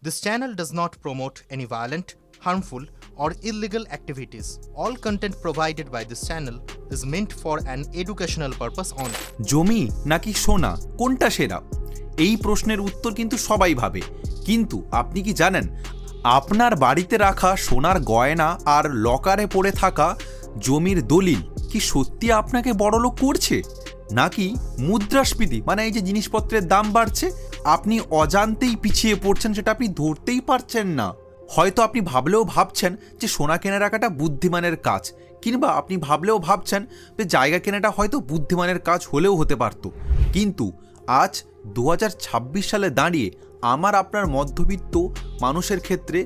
This channel does not promote any violent, harmful, or illegal activities. All content provided by this channel is meant for an educational purpose only. জমি নাকি সোনা কোনটা সেরা? এই প্রশ্নের উত্তর কিন্তু সবাই ভাবে, কিন্তু আপনি কি জানেন আপনার বাড়িতে রাখা সোনার গয়না আর লকারে পড়ে থাকা জমির দলিল কি সত্যি আপনাকে বড়লোক করছে, নাকি মুদ্রাস্ফীতি মানে এই যে জিনিসপত্রের দাম বাড়ছে আপনি অজান্তেই পিছিয়ে পড়ছেন, সেটা আপনি ধরতেই পারছেন না? হয়তো আপনি ভাবলেও ভাবছেন যে সোনা কিনে রাখাটা বুদ্ধিমানের কাজ, কিংবা আপনি ভাবলেও ভাবছেন যে জায়গা কেনাটা হয়তো বুদ্ধিমানের কাজ হলেও হতে পারত। কিন্তু আজ 2026 সালে দাঁড়িয়ে আমার আপনার মধ্যবিত্ত মানুষের ক্ষেত্রে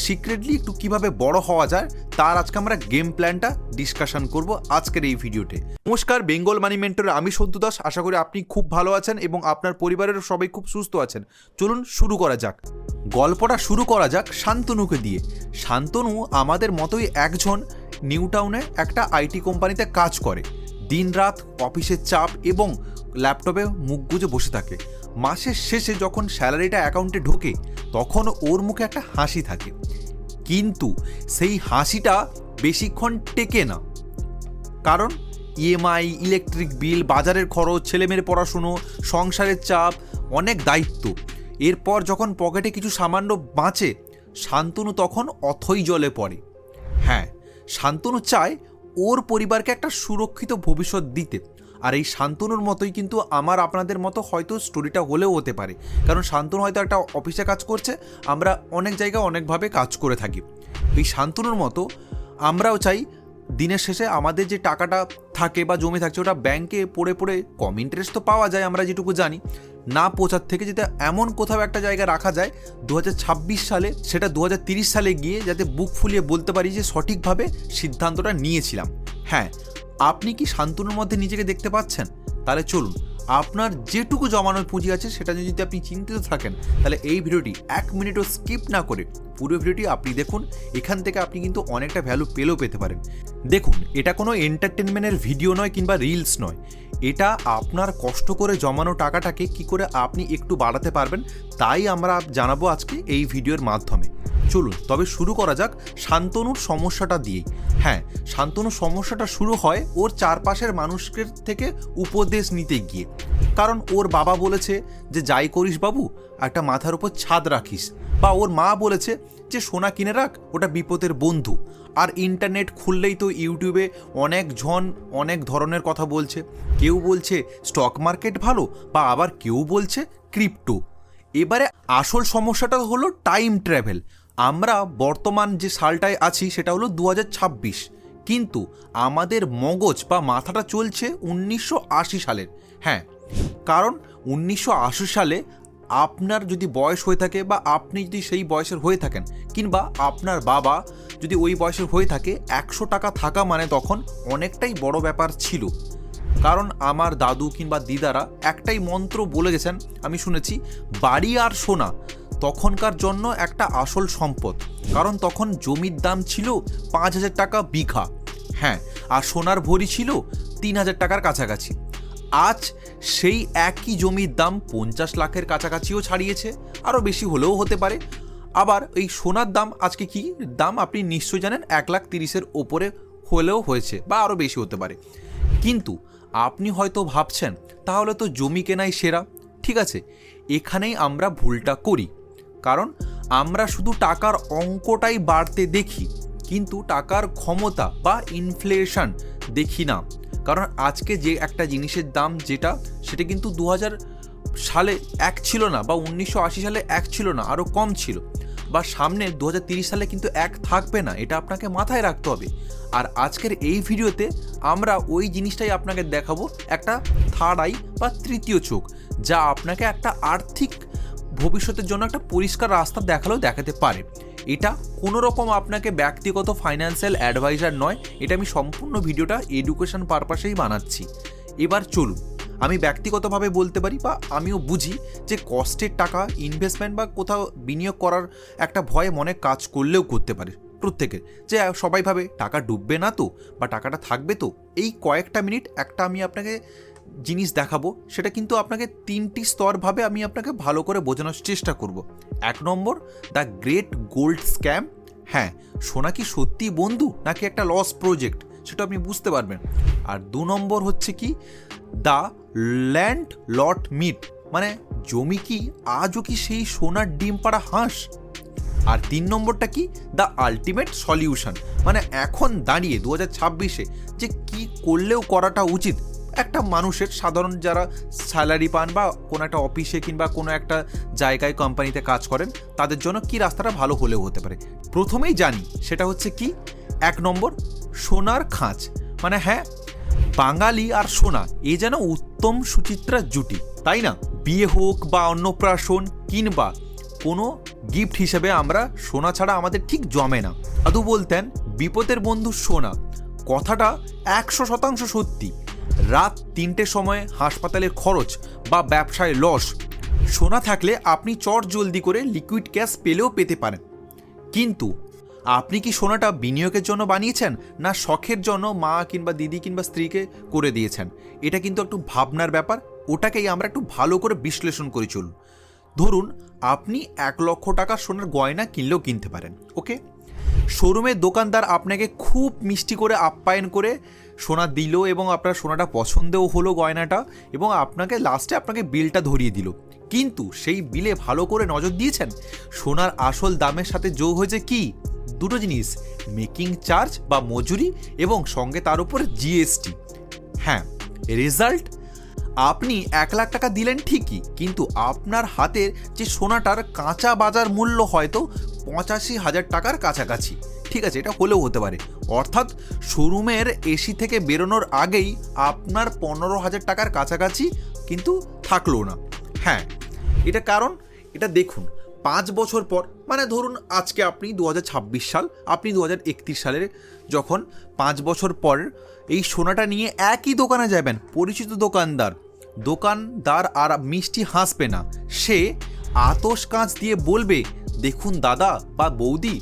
সিক্রেটলি একটু কিভাবে বড় হওয়া যায় তার আজকে আমরা গেম প্ল্যানটা ডিসকাশন করব আজকের এই ভিডিওতে। নমস্কার, বেঙ্গল মানি মেন্টরে আমি সন্তু দাস। আশা করি আপনি খুব ভালো আছেন এবং আপনার পরিবারের সবাই খুব সুস্থ আছেন। চলুন শুরু করা যাক। গল্পটা শুরু করা যাক শান্তনুকে দিয়ে। শান্তনু আমাদের মতোই একজন নিউ টাউনে একটা আইটি কোম্পানিতে কাজ করে। দিনরাত অফিসের চাপ এবং ল্যাপটপে মুখ গুজে বসে থাকে। মাসের শেষে যখন স্যালারিটা অ্যাকাউন্টে ঢোকে তখন ওর মুখে একটা হাসি থাকে, কিন্তু সেই হাসিটা বেশিক্ষণ টেকে না। কারণ ইএমআই, ইলেকট্রিক বিল, বাজারের খরচ, ছেলেমেয়ের পড়াশুনো, সংসারের চাপ, অনেক দায়িত্ব। এরপর যখন পকেটে কিছু সামান্য বাঁচে শান্তনু তখন অথই জলে পড়ে। হ্যাঁ, শান্তনু চায় ওর পরিবারকে একটা সুরক্ষিত ভবিষ্যৎ দিতে। আর এই শান্তনুর মতোই কিন্তু আমার আপনাদের মতো হয়তো স্টোরিটা হলেও হতে পারে। কারণ শান্তনু হয়তো একটা অফিসে কাজ করছে, আমরা অনেক জায়গায় অনেকভাবে কাজ করে থাকি। এই শান্তনুর মতো আমরাও চাই দিনের শেষে আমাদের যে টাকাটা থাকে বা জমে থাকছে ওটা ব্যাংকে পড়ে পড়ে কম ইন্টারেস্ট তো পাওয়া যায়, আমরা যেটুকু জানি, না পৌঁছার থেকে যাতে এমন কোথাও একটা জায়গায় রাখা যায় 2026 সালে, সেটা 2030 সালে গিয়ে যাতে বুক ফুলিয়ে বলতে পারি যে সঠিকভাবে সিদ্ধান্তটা নিয়েছিলাম। হ্যাঁ, আপনি কি শান্তনুর মধ্যে নিজেকে দেখতে পাচ্ছেন? তাহলে চলুন, আপনার যেটুকু জমানোর পুঁজি আছে সেটা যদি আপনি চিন্তিত থাকেন তাহলে এই ভিডিওটি 1 মিনিটও স্কিপ না করে পুরো ভিডিওটি আপনি দেখুন। এখান থেকে আপনি কিন্তু অনেকটা ভ্যালু পেতে পারেন। দেখুন, এটা কোনো এন্টারটেনমেন্টের ভিডিও নয় কিংবা রিলস নয়, এটা আপনার কষ্ট করে জমানো টাকাটাকে কি করে আপনি একটু বাড়াতে পারবেন তাই আমরা জানাবো আজকে এই ভিডিওর মাধ্যমে। চলুন তবে শুরু করা যাক শান্তনুর সমস্যাটা দিয়েই। হ্যাঁ, শান্তনুর সমস্যাটা শুরু হয় ওর চারপাশের মানুষের থেকে উপদেশ নিতে গিয়ে। কারণ ওর বাবা বলেছে যে যাই করিস বাবু একটা মাথার উপর ছাদ রাখিস, বা ওর মা বলেছে যে সোনা কিনে রাখ, ওটা বিপদের বন্ধু। আর ইন্টারনেট খুললেই তো ইউটিউবে অনেকজন অনেক ধরনের কথা বলছে। কেউ বলছে স্টক মার্কেট ভালো, বা আবার কেউ বলছে ক্রিপ্টো। এবারে আসল সমস্যাটা হলো টাইম ট্রাভেল। আমরা বর্তমান যে সালটায় আছি সেটা হলো 2026, কিন্তু আমাদের মগজ বা মাথাটা চলছে 1980 সালের। হ্যাঁ, কারণ 1980 সালে আপনার যদি বয়স হয়ে থাকে বা আপনি যদি সেই বয়সের হয়ে থাকেন, কিংবা আপনার বাবা যদি ওই বয়সের হয়ে থাকে, 100 টাকা থাকা মানে তখন অনেকটাই বড় ব্যাপার ছিল। কারণ আমার দাদু কিংবা দিদারা একটাই মন্ত্র বলে গেছেন, আমি শুনেছি, বাড়ি আর সোনা তখনকার জন্য একটা আসল সম্পদ। কারণ তখন জমির দাম ছিল 5,000 টাকা বিঘা। হ্যাঁ, আর সোনার ভরি ছিল 3,000 টাকার কাছাকাছি। আজ সেই একই জমির দাম 50 লাখের কাছাকাছিও ছাড়িয়েছে, আরও বেশি হলেও হতে পারে। আবার এই সোনার দাম আজকে কি দাম আপনি নিশ্চয়ই জানেন, 1,30,000-এর ওপরে হলেও হয়েছে, বা আরও বেশি হতে পারে। কিন্তু আপনি হয়তো ভাবছেন তাহলে তো জমি কেনাই সেরা। ঠিক আছে, এখানেই আমরা ভুলটা করি। কারণ আমরা শুধু টাকার অঙ্কটাই বাড়তে দেখি, কিন্তু টাকার ক্ষমতা বা ইনফ্লেশন দেখি না। কারণ আজকে যে একটা জিনিসের দাম সেটা কিন্তু 2000 সালে 1 ছিল না, বা 1980 সালে 1 ছিল না, আরও কম ছিল, বা সামনে 2030 সালে কিন্তু 1 থাকবে না। এটা আপনাকে মাথায় রাখতে হবে। আর আজকের এই ভিডিওতে আমরা ওই জিনিসটাই আপনাকে দেখাবো, একটা থার্ড আই বা তৃতীয় চোখ, যা আপনাকে একটা আর্থিক ভবিষ্যতের জন্য একটা পরিষ্কার রাস্তা দেখাতে পারে। এটা কোনো রকম আপনাকে ব্যক্তিগত ফাইন্যান্সিয়াল অ্যাডভাইজার নয়, এটা আমি সম্পূর্ণ ভিডিওটা এডুকেশন পারপাসেই বানাচ্ছি। এবার চলুন, আমি ব্যক্তিগতভাবে বলতে পারি বা আমিও বুঝি যে কষ্টের টাকা ইনভেস্টমেন্ট বা কোথাও বিনিয়োগ করার একটা ভয় মনে কাজ করলেও করতে পারে প্রত্যেকের, যে সবাই ভাবে টাকা ডুববে না তো, বা টাকাটা থাকবে তো। এই কয়েকটা মিনিট একটা আমি আপনাকে জিনিস দেখাবো সেটা কিন্তু আপনাকে 3টি স্তরভাবে আমি আপনাকে ভালো করে বোঝানোর চেষ্টা করব। 1 নম্বর, দ্য গ্রেট গোল্ড স্ক্যাম। হ্যাঁ, সোনা কি সত্যি বন্ধু নাকি একটা লস প্রজেক্ট, সেটা আপনি বুঝতে পারবেন। আর 2 নম্বর হচ্ছে কি, দ্য ল্যান্ড লট মিট, মানে জমি কি আজও কি সেই সোনার ডিম পাড়া হাঁস। আর 3 নম্বরটা কি, দ্য আলটিমেট সলিউশন, মানে এখন দাঁড়িয়ে 2026-এ যে কি করলেও করাটা উচিত একটা মানুষের, সাধারণ যারা স্যালারি পান বা কোনো একটা অফিসে কিংবা কোনো একটা জায়গায় কোম্পানিতে কাজ করেন, তাদের জন্য কি রাস্তাটা ভালো হলেও হতে পারে। প্রথমেই জানি সেটা হচ্ছে কি, 1 নম্বর, সোনার খাঁজ। মানে হ্যাঁ, বাঙালি আর সোনা এ যেন উত্তম সুচিত্রা জুটি, তাই না? বিয়ে হোক বা অন্নপ্রাশন কিংবা কোনো গিফট হিসেবে আমরা সোনা ছাড়া আমাদের ঠিক জমে না। দাদু বলতেন বিপদের বন্ধু সোনা, কথাটা 100% সত্যি। রাত 3টের সময় হাসপাতালের খরচ বা ব্যবসায় লস, সোনা থাকলে আপনি চট জলদি করে লিকুইড ক্যাশ পেলেও পেতে পারেন। কিন্তু আপনি কি সোনাটা বিনিয়োগের জন্য বানিয়েছেন না শখের জন্য মা কিংবা দিদি কিংবা স্ত্রীকে করে দিয়েছেন? এটা কিন্তু একটু ভাবনার ব্যাপার, ওটাকেই আমরা একটু ভালো করে বিশ্লেষণ করে চলুন। ধরুন আপনি 1 লক্ষ টাকা সোনার গয়না কিনলেও কিনতে পারেন, ওকে। শোরুমের দোকানদার আপনাকে খুব মিষ্টি করে আপ্যায়ন করে সোনা দিল এবং আপনার সোনাটা পছন্দও হলো গয়নাটা, এবং আপনাকে লাস্টে আপনাকে বিলটা ধরিয়ে দিল। কিন্তু সেই বিলে ভালো করে নজর দিয়েছেন, সোনার আসল দামের সাথে যোগ হয়েছে কি, 2টো জিনিস, মেকিং চার্জ বা মজুরি এবং সঙ্গে তার উপর জিএসটি। হ্যাঁ, রেজাল্ট, আপনি 1 লাখ টাকা দিলেন ঠিকই, কিন্তু আপনার হাতের যে সোনাটার কাঁচা বাজার মূল্য হয়তো 85,000 টাকার কাছাকাছি। ঠিক আছে, এটা হলেও হতে পারে। অর্থাৎ শোরুমের এসি থেকে বেরোনোর আগেই আপনার 15,000 টাকার কাছাকাছি কিন্তু থাকলো না। হ্যাঁ, এটা কারণ, এটা দেখুন 5 বছর পর, মানে ধরুন আজকে আপনি 2026 সাল, আপনি 2031 সালের যখন 5 বছর পর এই সোনাটা নিয়ে একই দোকানে যাবেন, পরিচিত দোকানদার আর মিষ্টি হাসবে না, সে আতশ কাঁচ দিয়ে বলবে, দেখুন দাদা বা বৌদি,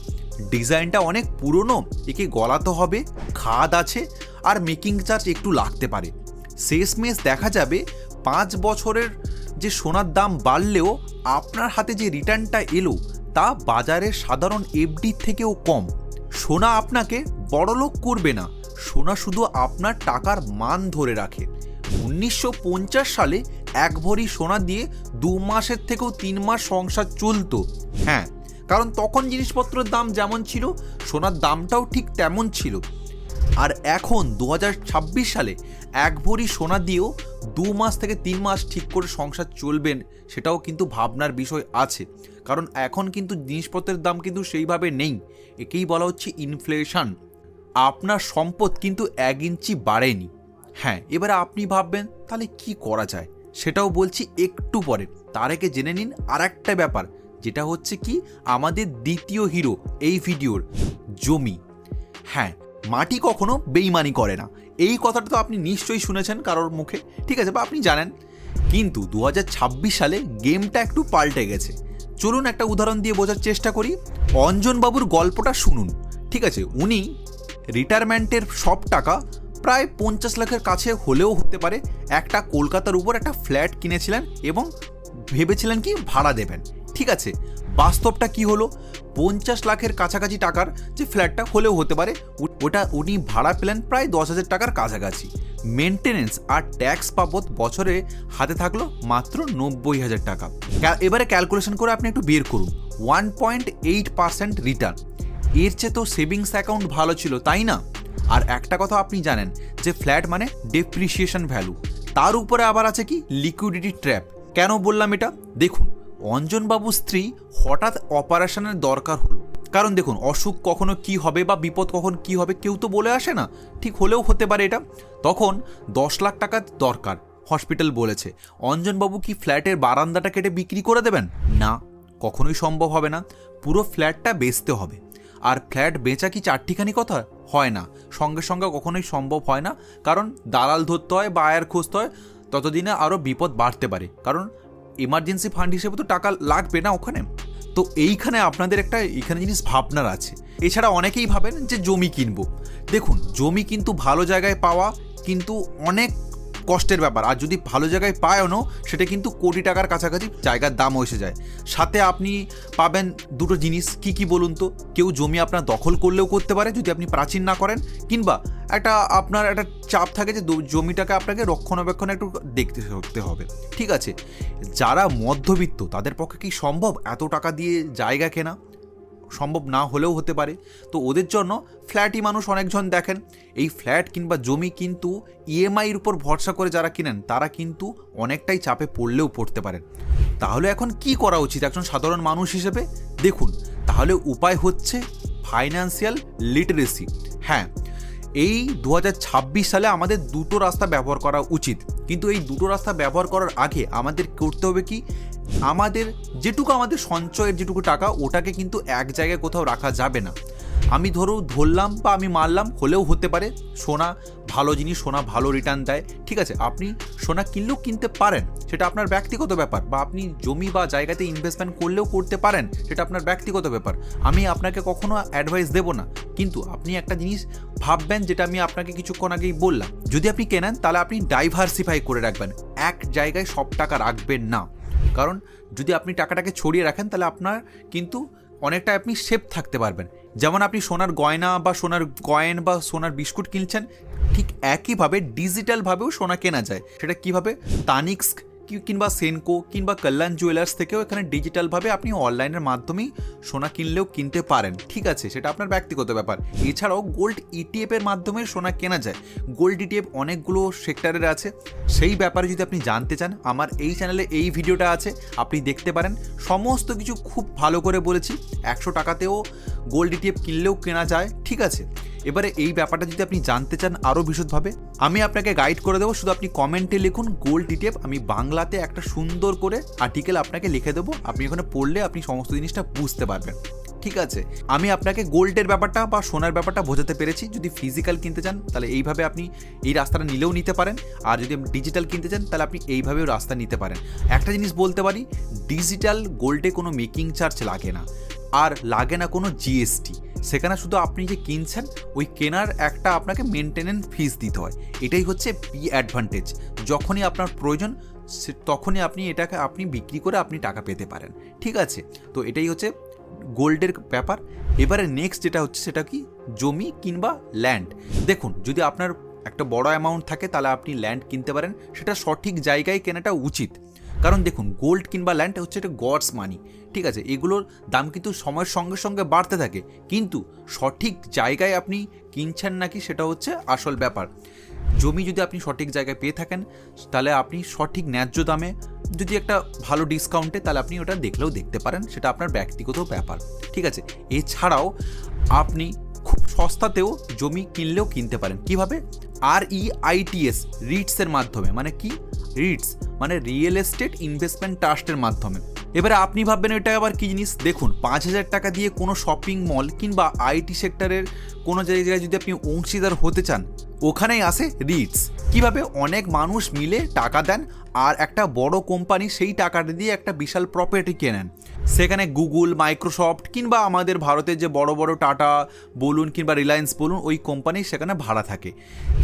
ডিজাইনটা অনেক পুরনো, একে গলাতে হবে, খাদ আছে আর মেকিং চার্জ একটু লাগতে পারে। শেষমেশ দেখা যাবে 5 বছরের যে সোনার দাম বাড়লেও আপনার হাতে যে রিটার্নটা এলো তা বাজারের সাধারণ এফডি থেকেও কম। সোনা আপনাকে বড়লোক করবে না, সোনা শুধু আপনার টাকার মান ধরে রাখে। 1950 সালে 1 ভরি সোনা দিয়ে 2 মাসের থেকেও 3 মাস সংসার চলতো। হ্যাঁ, কারণ তখন জিনিসপত্রের দাম যেমন ছিল সোনার দামটাও ঠিক তেমন ছিল। আর এখন 2026 সালে 1 ভরি সোনা দিয়েও 2 মাস থেকে 3 মাস ঠিক করে সংসার চলবেন, সেটাও কিন্তু ভাবনার বিষয় আছে। কারণ এখন কিন্তু জিনিসপত্রের দাম কিন্তু সেইভাবে নেই, একেই বলা হচ্ছে ইনফ্লেশন। আপনার সম্পদ কিন্তু 1 ইঞ্চি বাড়েনি। হ্যাঁ, এবারে আপনি ভাববেন তাহলে কি করা যায়, সেটাও বলছি একটু পরে। তার আগে জেনে নিন আর একটা ব্যাপার, যেটা হচ্ছে কি আমাদের দ্বিতীয় হিরো এই ভিডিওর, জমি। হ্যাঁ, মাটি কখনো বেইমানি করে না, এই কথাটা তো আপনি নিশ্চয়ই শুনেছেন কারোর মুখে, ঠিক আছে, বা আপনি জানেন। কিন্তু 2026 সালে গেমটা একটু পাল্টে গেছে। চলুন একটা উদাহরণ দিয়ে বোঝার চেষ্টা করি। অঞ্জনবাবুর গল্পটা শুনুন, ঠিক আছে। উনি রিটায়ারমেন্টের সব টাকা, প্রায় 50 লাখের কাছে হলেও হতে পারে, একটা কলকাতার উপর একটা ফ্ল্যাট কিনেছিলেন এবং ভেবেছিলেন কি ভাড়া দেবেন। ঠিক আছে, বাস্তবটা কি হলো, 50 লাখের কাছাকাছি টাকার যে ফ্ল্যাটটা হলেও হতে পারে, ওটা উনি ভাড়া পেলেন প্রায় 10,000 টাকার কাছাকাছি। মেনটেনেন্স আর ট্যাক্স বাবদ বছরে হাতে থাকলো মাত্র 90,000 টাকা। এবারে ক্যালকুলেশন করে আপনি একটু বের করুন, 1.8% রিটার্ন। এর চেয়ে তো সেভিংস অ্যাকাউন্ট ভালো ছিল, তাই না? আর একটা কথা আপনি জানেন যে ফ্ল্যাট মানে ডেপ্রিসিয়েশন ভ্যালু, তার উপরে আবার আছে কি লিকুইডিটি ট্র্যাপ। কেন বললাম এটা? দেখুন, অঞ্জনবাবুর স্ত্রী হঠাৎ অপারেশনের দরকার হলো, কারণ দেখুন অসুখ কখনো কি হবে বা বিপদ কখন কি হবে কেউ তো বলে আসে না, ঠিক হলেও হতে পারে এটা। তখন 10 লাখ টাকা দরকার, হসপিটাল বলেছে। অঞ্জনবাবু কি ফ্ল্যাটের বারান্দাটা কেটে বিক্রি করে দেবেন? না, কখনোই সম্ভব হবে না, পুরো ফ্ল্যাটটা বেচতে হবে। আর ফ্ল্যাট বেচা কি চারটিখানি কথা? হয় না, সঙ্গে সঙ্গে কখনোই সম্ভব হয় না, কারণ দালাল ধরতে হয়, বায়ার খুঁজতে হয়, ততদিনে আরও বিপদ বাড়তে পারে, কারণ ইমার্জেন্সি ফান্ড হিসেবে তো টাকা লাগবে না ওখানে। তো এইখানে আপনাদের একটা এখানে জিনিস ভাবনার আছে। এছাড়া অনেকেই ভাবেন যে জমি কিনবো। দেখুন, জমি কিন্তু ভালো জায়গায় পাওয়া কিন্তু অনেক কষ্টের ব্যাপার। আর যদি ভালো জায়গায় পায়ও সেটা কিন্তু কোটি টাকার কাছাকাছি জায়গার দামও এসে যায়। সাথে আপনি পাবেন দুটো জিনিস, কি বলুন তো, কেউ জমি আপনার দখল করলেও করতে পারে যদি আপনি প্রাচীন না করেন, কিংবা আপনার একটা চাপ থাকে যে জমিটাকে আপনাকে রক্ষণাবেক্ষণ একটু দেখতে হবে। ঠিক আছে, যারা মধ্যবিত্ত তাদের পক্ষে কি সম্ভব এত টাকা দিয়ে জায়গা কেনা? সম্ভব না হলেও হতে পারে। তো ওদের জন্য ফ্ল্যাটই মানুষ অনেকজন দেখেন। এই ফ্ল্যাট কিংবা জমি কিন্তু ইএমআইয়ের উপর ভরসা করে যারা কিনেন তারা কিন্তু অনেকটাই চাপে পড়লেও পড়তে পারেন। তাহলে এখন কি করা উচিত একজন সাধারণ মানুষ হিসেবে? দেখুন, তাহলে উপায় হচ্ছে ফাইন্যান্সিয়াল লিটারেসি। হ্যাঁ, এই 2026 সালে আমাদের দুটো রাস্তা ব্যবহার করা উচিত, কিন্তু এই দুটো রাস্তা ব্যবহার করার আগে আমাদের করতে হবে কি, আমাদের আমাদের সঞ্চয়ের যেটুকু টাকা ওটাকে কিন্তু এক জায়গায় কোথাও রাখা যাবে না। আমি ধরলাম বা আমি মারলাম, হলেও হতে পারে সোনা ভালো জিনিস, সোনা ভালো রিটার্ন দেয়, ঠিক আছে, আপনি সোনা কিনলেও কিনতে পারেন, সেটা আপনার ব্যক্তিগত ব্যাপার। বা আপনি জমি বা জায়গাতে ইনভেস্টমেন্ট করলেও করতে পারেন, সেটা আপনার ব্যক্তিগত ব্যাপার। আমি আপনাকে কখনো অ্যাডভাইস দেব না, কিন্তু আপনি একটা জিনিস ভাববেন, যেটা আমি আপনাকে কিছুক্ষণ আগেই বললাম, যদি আপনি কেনেন তাহলে আপনি ডাইভার্সিফাই করে রাখবেন, এক জায়গায় সব টাকা রাখবেন না। কারণ যদি আপনি টাকাটাকে ছড়িয়ে রাখেন তাহলে আপনার কিন্তু অনেকটা আপনি সেফ থাকতে পারবেন। যেমন আপনি সোনার গয়না বা সোনার কয়েন বা সোনার বিস্কুট কিনছেন, ঠিক একইভাবে ডিজিটালভাবেও সোনা কেনা যায়। সেটা কীভাবে? তানিক্স কিংবা সেনকো কিংবা কল্যাণ জুয়েলার্স থেকেও এখানে ডিজিটালভাবে আপনি অনলাইনের মাধ্যমেই সোনা কিনলেও কিনতে পারেন। ঠিক আছে, সেটা আপনার ব্যক্তিগত ব্যাপার। এছাড়াও গোল্ড ইটিএফ এর মাধ্যমে সোনা কেনা যায়। গোল্ড ইটিএফ অনেকগুলো সেক্টরের আছে, সেই ব্যাপারে যদি আপনি জানতে চান আমার এই চ্যানেলে এই ভিডিওটা আছে, আপনি দেখতে পারেন। সমস্ত কিছু খুব ভালো করে বলেছি। 100 টাকাতেও গোল্ড ইটিএফ কিনলেও কেনা যায়। ঠিক আছে, এবারে এই ব্যাপারটা যদি আপনি জানতে চান আরও বিশদভাবে, আমি আপনাকে গাইড করে দেবো। শুধু আপনি কমেন্টে লিখুন গোল্ড ইটিএফ, আমি বাংলাতে একটা সুন্দর করে আর্টিকেল আপনাকে লিখে দেবো। আপনি ওখানে পড়লে আপনি সমস্ত জিনিসটা বুঝতে পারবেন। ঠিক আছে, আমি আপনাকে গোল্ডের ব্যাপারটা বা সোনার ব্যাপারটা বোঝাতে পেরেছি। যদি ফিজিক্যাল কিনতে চান তাহলে এইভাবে আপনি এই রাস্তাটা নিলেও নিতে পারেন, আর যদি আপনি ডিজিটাল কিনতে চান তাহলে আপনি এইভাবেও রাস্তা নিতে পারেন। একটা জিনিস বলতে পারি, ডিজিটাল গোল্ডে কোনো মেকিং চার্জ লাগে না, আর লাগে না কোনো জিএসটি। সেখানে শুধু আপনি যে কিনছেন ওই কেনার একটা আপনাকে মেনটেনেন্স ফিস দিতে হয়। এটাই হচ্ছে অ্যাডভান্টেজ। যখনই আপনার প্রয়োজন তখনই আপনি এটাকে আপনি বিক্রি করে আপনি টাকা পেতে পারেন। ঠিক আছে, তো এটাই হচ্ছে গোল্ডের ব্যাপার। এবারে নেক্সট যেটা হচ্ছে সেটা কি, জমি কিংবা ল্যান্ড। দেখুন, যদি আপনার একটা বড় অ্যামাউন্ট থাকে তাহলে আপনি ল্যান্ড কিনতে পারেন, সেটা সঠিক জায়গায় কেনাটা উচিত। কারণ দেখুন, গোল্ড কিংবা ল্যান্ড হচ্ছে এটা গডস মানি। ঠিক আছে, এগুলোর দাম কিন্তু সময়ের সঙ্গে সঙ্গে বাড়তে থাকে, কিন্তু সঠিক জায়গায় আপনি কিনছেন নাকি সেটা হচ্ছে আসল ব্যাপার। জমি যদি আপনি সঠিক জায়গায় পেয়ে থাকেন তাহলে আপনি সঠিক ন্যায্য দামে, যদি একটা ভালো ডিসকাউন্টে, তাহলে আপনি ওটা দেখলেও দেখতে পারেন, সেটা আপনার ব্যক্তিগত ব্যাপার। ঠিক আছে, এছাড়াও আপনি খুব সস্তাতেও জমি কিনলেও কিনতে পারেন। কিভাবে? REITs রিটসের মাধ্যমে। মানে কি রিটস? মানে রিয়েল এস্টেট ইনভেস্টমেন্ট ট্রাস্টের মাধ্যমে। এবারে আপনি ভাববেন এটা আবার কি জিনিস? দেখুন, 5,000 টাকা দিয়ে কোনো শপিং মল কিংবা আইটি সেক্টরের কোনো জায়গায় যদি আপনি অংশীদার হতে চান, ওখানেই আসে রিটস। কিভাবে? অনেক মানুষ মিলে টাকা দেন আর একটা বড় কোম্পানি সেই টাকাটা দিয়ে একটা বিশাল প্রপার্টি কেনেন। সেখানে গুগল, মাইক্রোসফট কিংবা আমাদের ভারতের যে বড় বড় টাটা বলুন কিংবা রিলায়েন্স বলুন, ওই কোম্পানি সেখানে ভাড়া থাকে।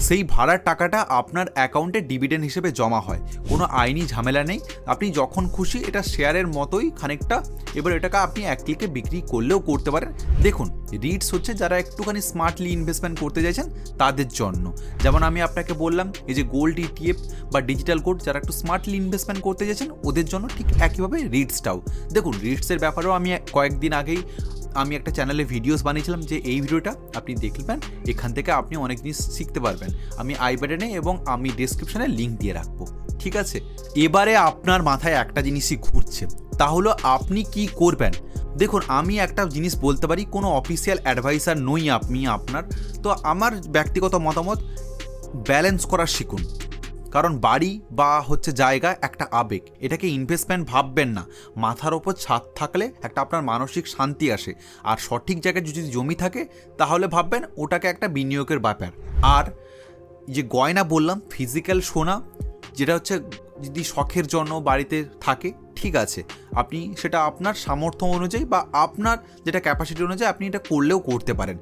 সেই ভাড়ার টাকাটা আপনার অ্যাকাউন্টে ডিভিডেন্ড হিসেবে জমা হয়। কোনো আইনি ঝামেলা নেই, আপনি যখন খুশি এটা শেয়ারের মতোই খানিকটা, এবার এটাকে আপনি এক ক্লিকে বিক্রি করলেও করতে পারেন। দেখুন, রিটস হচ্ছে যারা একটুখানি স্মার্টলি ইনভেস্টমেন্ট করতে চাইছেন তাদের জন্য। যেমন আমি আপনাকে বললাম, এই যে গোল্ড ইটিএফ বা ডিজিটাল গোল্ড, যারা একটু স্মার্টলি ইনভেস্টমেন্ট করতে চাইছেন ওদের জন্য ঠিক একইভাবে রিটসটাও। দেখুন, রিটসের ব্যাপারেও আমি কয়েকদিন আগেই আমি একটা চ্যানেলে ভিডিওস বানিয়েছিলাম, যে এই ভিডিওটা আপনি দেখবেন, এখান থেকে আপনি অনেক জিনিস শিখতে পারবেন। আমি আই বাটনে এবং আমি ডেসক্রিপশনে লিঙ্ক দিয়ে রাখবো। ঠিক আছে, এবারে আপনার মাথায় একটা জিনিসই ঘুরছে, তা হলো আপনি কি করবেন। দেখুন, আমি একটা জিনিস বলতে পারি, কোনো অফিসিয়াল অ্যাডভাইসার নই আমি আপনার। তো আমার ব্যক্তিগত মতামত, ব্যালেন্স করা শিখুন। কারণ বাড়ি বা হচ্ছে জায়গা একটা আবেগ, এটাকে ইনভেস্টমেন্ট ভাববেন না। মাথার ওপর ছাদ থাকলে একটা আপনার মানসিক শান্তি আসে, আর সঠিক জায়গায় যদি জমি থাকে তাহলে ভাববেন ওটাকে একটা বিনিয়োগের ব্যাপার। আর যে গয়না বললাম, ফিজিক্যাল সোনা, যেটা হচ্ছে যদি শখের জন্য বাড়িতে থাকে, ঠিক আছে, আপনি সেটা আপনার সামর্থ্য অনুযায়ী বা আপনার যেটা ক্যাপাসিটি অনুযায়ী আপনি এটা করলেও করতে পারেন।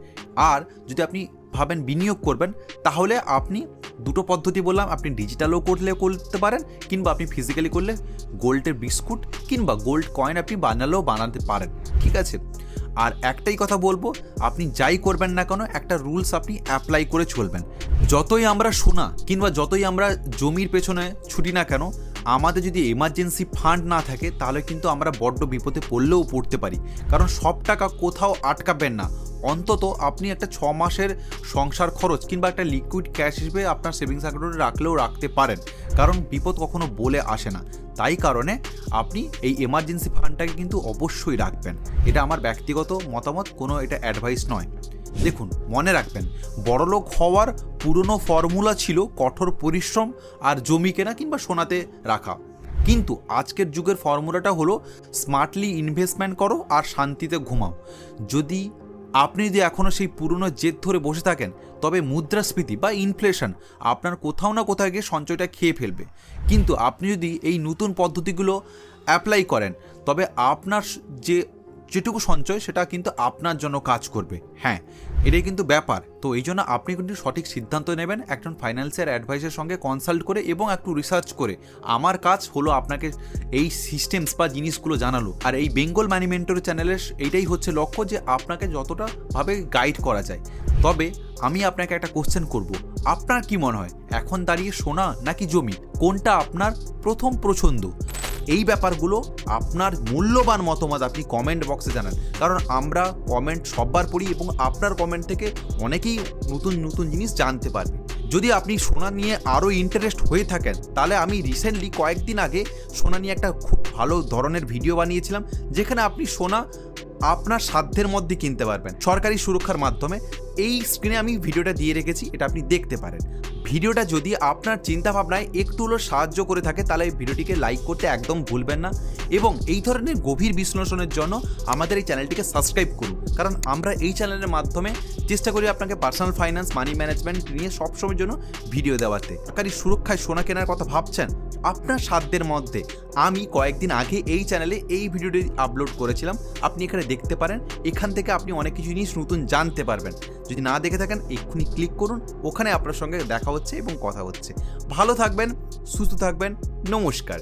আর যদি আপনি ভাবেন বিনিয়োগ করবেন, তাহলে আপনি দুটো পদ্ধতি বললাম, আপনি ডিজিটালও করতে পারেন, কিংবা আপনি ফিজিক্যালি করলে গোল্ডের বিস্কুট কিংবা গোল্ড কয়েন আপনি বানাতে পারেন। ঠিক আছে, আর একটাই কথা বলবো, আপনি যাই করবেন না কেন একটা রুলস আপনি অ্যাপ্লাই করে চলবেন। যতই আমরা সোনা কিংবা যতই আমরা জমির পেছনে ছুটি না কেন, আমাদের যদি এমার্জেন্সি ফান্ড না থাকে তাহলে কিন্তু আমরা বড্ড বিপদে পড়তে পারি। কারণ সব টাকা কোথাও আটকাবেন না, অন্তত আপনি একটা 6 মাসের সংসার খরচ কিংবা একটা লিকুইড ক্যাশ হিসেবে আপনার সেভিংস অ্যাকাউন্টে রাখতে পারেন, কারণ বিপদ কখনো বলে আসে না। তাই কারণে আপনি এই এমার্জেন্সি ফান্ডটাকে কিন্তু অবশ্যই রাখবেন। এটা আমার ব্যক্তিগত মতামত, কোনো এটা অ্যাডভাইস নয়। দেখুন, মনে রাখবেন, বড়লোক হওয়ার পুরনো ফর্মুলা ছিল কঠোর পরিশ্রম আর জমি কেনা কিংবা সোনাতে রাখা, কিন্তু আজকের যুগের ফর্মুলাটা হলো স্মার্টলি ইনভেস্টমেন্ট করো আর শান্তিতে ঘুমাও। আপনি যদি এখনও সেই পুরনো জেদ ধরে বসে থাকেন, তবে মুদ্রাস্ফীতি বা ইনফ্লেশন আপনার কোথাও না কোথাও গিয়ে সঞ্চয়টা খেয়ে ফেলবে। কিন্তু আপনি যদি এই নতুন পদ্ধতিগুলো অ্যাপ্লাই করেন, তবে আপনার যেটুকু সঞ্চয় সেটা কিন্তু আপনার জন্য কাজ করবে। হ্যাঁ, এটাই কিন্তু ব্যাপার। তো এই জন্য আপনি কিন্তু সঠিক সিদ্ধান্ত নেবেন একজন ফাইন্যান্সিয়াল অ্যাডভাইসের সঙ্গে কনসাল্ট করে এবং একটু রিসার্চ করে। আমার কাজ হলো আপনাকে এই সিস্টেমস বা জিনিসগুলো জানালো। আর এই বেঙ্গল মানি মেন্টর চ্যানেলের এইটাই হচ্ছে লক্ষ্য, যে আপনাকে যতটা ভাবে গাইড করা যায়। তবে আমি আপনাকে একটা কোশ্চেন করব, আপনার কি মনে হয় এখন দাঁড়িয়ে সোনা নাকি জমি, কোনটা আপনার প্রথম পছন্দ? এই ব্যাপারগুলো আপনার মূল্যবান মতামত আপনি কমেন্ট বক্সে জানান, কারণ আমরা কমেন্ট সববার পড়ি এবং আপনার কমেন্ট থেকে অনেকেই নতুন নতুন জিনিস জানতে পারবে। যদি আপনি সোনা নিয়ে আরও ইন্টারেস্ট হয়ে থাকেন, তাহলে আমি রিসেন্টলি কয়েকদিন আগে সোনা নিয়ে একটা খুব ভালো ধরনের ভিডিও বানিয়েছিলাম, যেখানে আপনি সোনা আপনার সাধ্যের মধ্যে কিনতে পারবেন সরকারি সুরক্ষার মাধ্যমে। এই স্ক্রিনে আমি ভিডিওটা দিয়ে রেখেছি, এটা আপনি দেখতে পারেন। ভিডিওটা যদি আপনার চিন্তাভাবনায় একটু হলেও সাহায্য করে থাকে, তাহলে এই ভিডিওটিকে লাইক করতে একদম ভুলবেন না, এবং এই ধরনের গভীর বিশ্লেষণের জন্য আমাদের এই চ্যানেলটিকে সাবস্ক্রাইব করুন, কারণ আমরা এই চ্যানেলের মাধ্যমে চেষ্টা করি আপনাকে পার্সোনাল ফাইন্যান্স, মানি ম্যানেজমেন্ট নিয়ে সবসময়ের জন্য ভিডিও দেওয়াতে। সরকারি সুরক্ষায় সোনা কেনার কথা ভাবছেন আপনার সাধ্যের মধ্যে, আমি কয়েকদিন আগে এই চ্যানেলে এই ভিডিওটি আপলোড করেছিলাম, আপনি এখানে দেখতে পারেন। এখান থেকে আপনি অনেক কিছু জিনিস নতুন জানতে পারবেন। যদি না দেখে থাকেন এক্ষুনি ক্লিক করুন, ওখানে আপনার সঙ্গে দেখা হচ্ছে এবং কথা হচ্ছে। ভালো থাকবেন, সুস্থ থাকবেন, নমস্কার।